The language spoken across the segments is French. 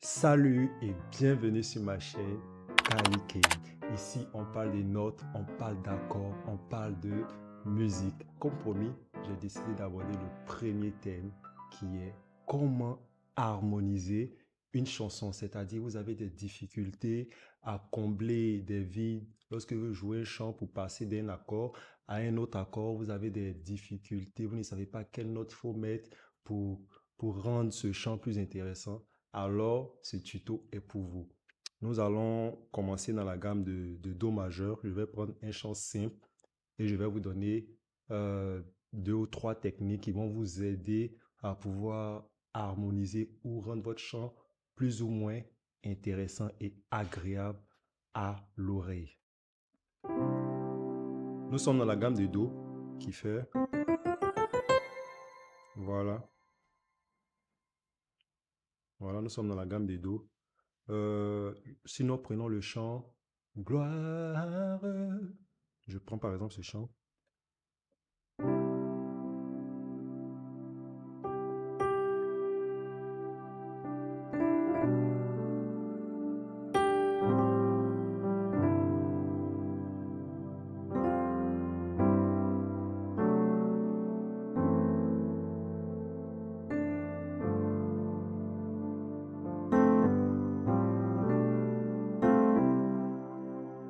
Salut et bienvenue sur ma chaîne Kali. Ici, on parle des notes, on parle d'accords, on parle de musique. Comme promis, j'ai décidé d'aborder le premier thème qui est comment harmoniser une chanson. C'est-à-dire, vous avez des difficultés à combler des vides. Lorsque vous jouez un chant pour passer d'un accord à un autre accord, vous avez des difficultés. Vous ne savez pas quelle note faut mettre pour, pour rendre ce chant plus intéressant. Alors, ce tuto est pour vous. Nous allons commencer dans la gamme de Do majeur. Je vais prendre un chant simple et je vais vous donner deux ou trois techniques qui vont vous aider à pouvoir harmoniser ou rendre votre chant plus ou moins intéressant et agréable à l'oreille. Nous sommes dans la gamme de Do qui fait, voilà, voilà, nous sommes dans la gamme de Do. Sinon, prenons le chant Gloire. Je prends par exemple ce chant.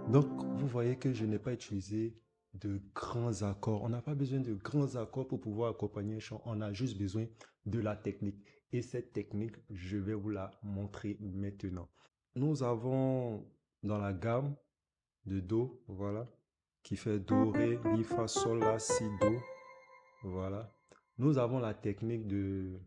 Donc, vous voyez que je n'ai pas utilisé de grands accords. On n'a pas besoin de grands accords pour pouvoir accompagner un chant. On a juste besoin de la technique. Et cette technique, je vais vous la montrer maintenant. Nous avons dans la gamme de Do, voilà, qui fait Do, Ré, Mi, Fa, Sol, La, Si, Do. Voilà. Nous avons la technique de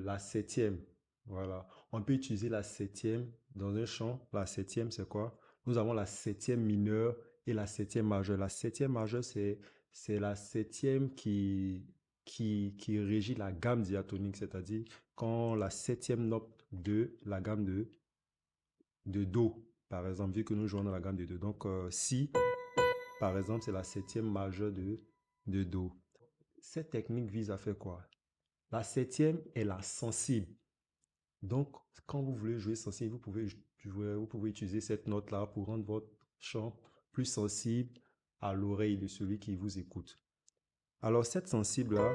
la septième. Voilà. On peut utiliser la septième dans un chant. La septième, c'est quoi? Nous avons la septième mineure et la septième majeure. La septième majeure, c'est la septième qui régit la gamme diatonique, c'est-à-dire quand la septième note de la gamme de Do, par exemple, vu que nous jouons dans la gamme de Do. Donc, Si, par exemple, c'est la septième majeure de Do. Cette technique vise à faire quoi? La septième est la sensible. Donc, quand vous voulez jouer sensible, vous pouvez utiliser cette note-là pour rendre votre chant plus sensible à l'oreille de celui qui vous écoute. Alors, cette sensible-là,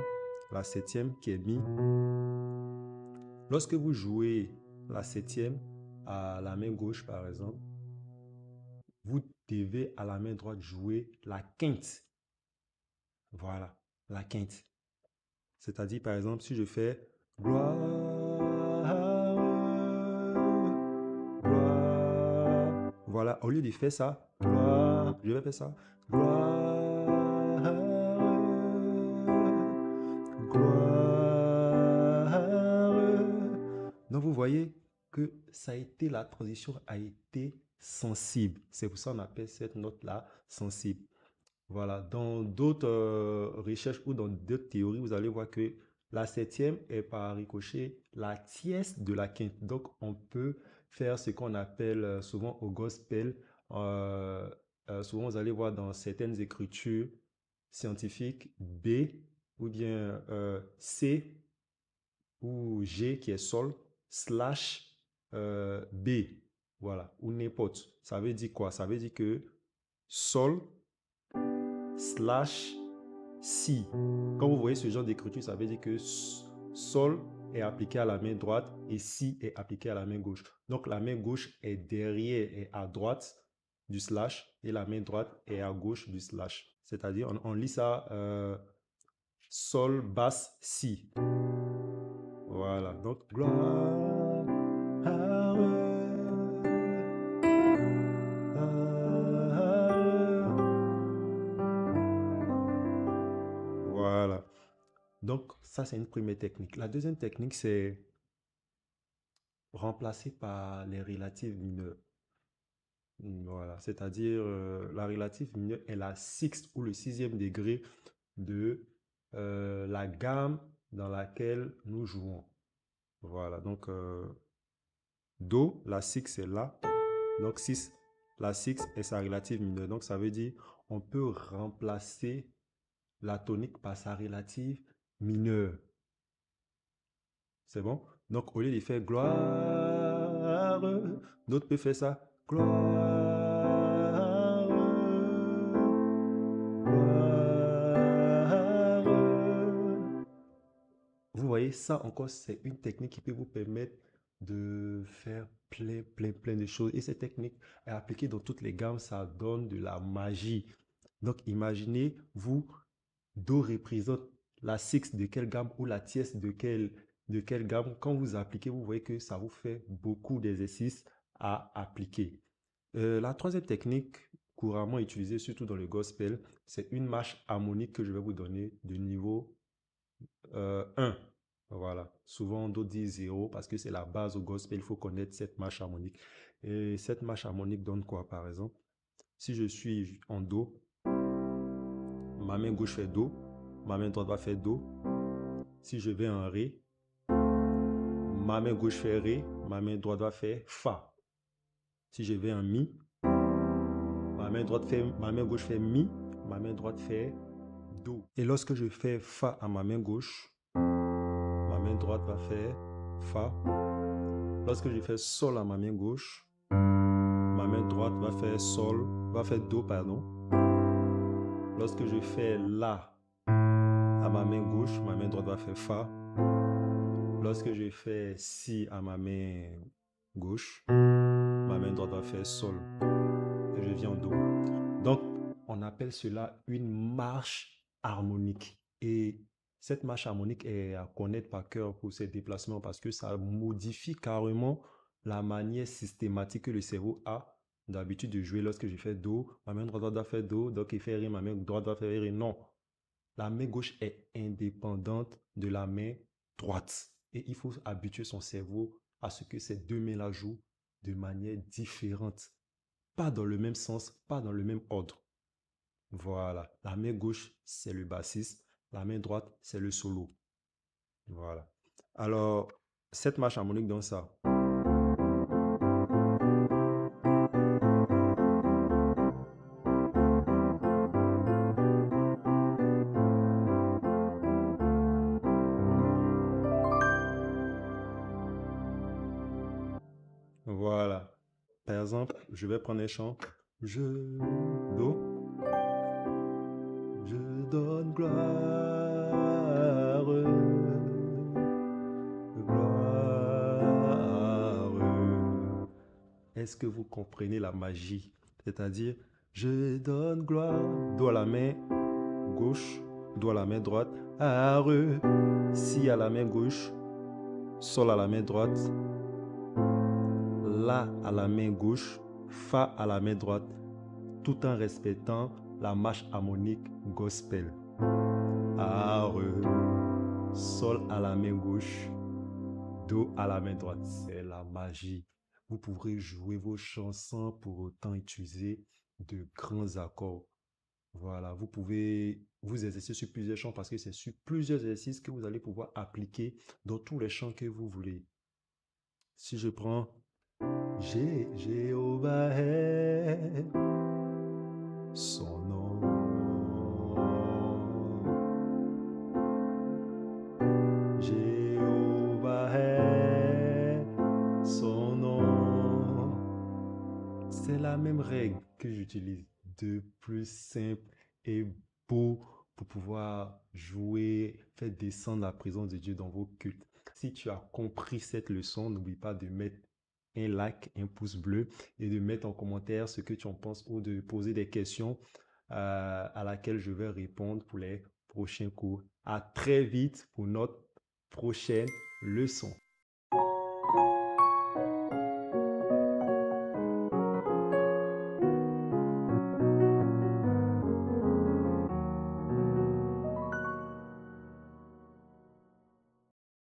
la septième qui est Mi, lorsque vous jouez la septième à la main gauche, par exemple, vous devez à la main droite jouer la quinte. Voilà, la quinte. C'est-à-dire, par exemple, si je fais gloire, gloire, voilà, au lieu de faire ça, gloire, je vais faire ça, gloire, gloire. Donc, vous voyez que ça a été, la transition a été sensible. C'est pour ça qu'on appelle cette note-là sensible. Voilà, dans d'autres recherches ou dans d'autres théories, vous allez voir que la septième est par ricochet la tierce de la quinte. Donc, on peut faire ce qu'on appelle souvent au gospel. Souvent, vous allez voir dans certaines écritures scientifiques B ou bien C ou G qui est sol slash B. Voilà, ou n'importe. Ça veut dire quoi? Ça veut dire que sol slash si. Quand vous voyez ce genre d'écriture, ça veut dire que sol est appliqué à la main droite et si est appliqué à la main gauche. Donc la main gauche est derrière et à droite du slash et la main droite est à gauche du slash. C'est-à-dire on lit ça sol basse si. Voilà. Donc gloire. Voilà. Donc, ça, c'est une première technique. La deuxième technique, c'est remplacer par les relatives mineures. Voilà. C'est-à-dire, la relative mineure est la sixte ou le sixième degré de la gamme dans laquelle nous jouons. Voilà. Donc, Do, la sixte, c'est là. Donc, 6, la sixte est sa relative mineure. Donc, ça veut dire on peut remplacer la tonique par sa relative mineure. C'est bon? Donc, au lieu de faire gloire, d'autres peuvent faire ça. Gloire, gloire. Vous voyez, ça encore, c'est une technique qui peut vous permettre de faire plein de choses. Et cette technique est appliquée dans toutes les gammes, ça donne de la magie. Donc, imaginez, vous, Do représente la sixte de quelle gamme ou la tierce de quelle gamme. Quand vous appliquez, vous voyez que ça vous fait beaucoup d'exercices à appliquer. La troisième technique couramment utilisée, surtout dans le gospel, c'est une marche harmonique que je vais vous donner de niveau 1. Voilà. Souvent, d'autres disent 0 parce que c'est la base au gospel. Il faut connaître cette marche harmonique. Et cette marche harmonique donne quoi, par exemple? Si je suis en Do, ma main gauche fait Do, ma main droite va faire Do. Si je vais en Ré, ma main gauche fait Ré, ma main droite va faire Fa. Si je vais en Mi, ma main gauche fait Mi, ma main droite fait Do. Et lorsque je fais Fa à ma main gauche, ma main droite va faire Fa. Lorsque je fais Sol à ma main gauche, ma main droite va faire Sol, va faire Do, pardon. Lorsque je fais La à ma main gauche, ma main droite va faire Fa. Lorsque je fais Si à ma main gauche, ma main droite va faire Sol. Et je viens en Do. Donc, on appelle cela une marche harmonique. Et cette marche harmonique est à connaître par cœur pour ces déplacements parce que ça modifie carrément la manière systématique que le cerveau a d'habitude de jouer. Lorsque je fais Do, ma main droite doit faire Do, donc il fait Ré, ma main droite doit faire Ré. Non, la main gauche est indépendante de la main droite. Et il faut habituer son cerveau à ce que ces deux mains-là jouent de manière différente. Pas dans le même sens, pas dans le même ordre. Voilà. La main gauche, c'est le bassiste. La main droite, c'est le solo. Voilà. Alors, cette marche harmonique donne ça. Voilà. Par exemple, je vais prendre un chant. Je, Do. Je donne gloire, gloire. Est-ce que vous comprenez la magie? C'est-à-dire, je donne gloire, Do à la main gauche, Do à la main droite, Si à la main gauche, Sol à la main droite, La à la main gauche, Fa à la main droite, tout en respectant la marche harmonique gospel. Sol à la main gauche, Do à la main droite. C'est la magie. Vous pourrez jouer vos chansons pour autant utiliser de grands accords. Voilà, vous pouvez vous exercer sur plusieurs chants parce que c'est sur plusieurs exercices que vous allez pouvoir appliquer dans tous les chants que vous voulez. Si je prends Jéhovah est son nom. Jéhovah est son nom. C'est la même règle que j'utilise, de plus simple et beau pour pouvoir jouer, faire descendre la présence de Dieu dans vos cultes. Si tu as compris cette leçon, n'oublie pas de mettre un like, un pouce bleu et de mettre en commentaire ce que tu en penses ou de poser des questions à laquelle je vais répondre pour les prochains cours. À très vite pour notre prochaine leçon.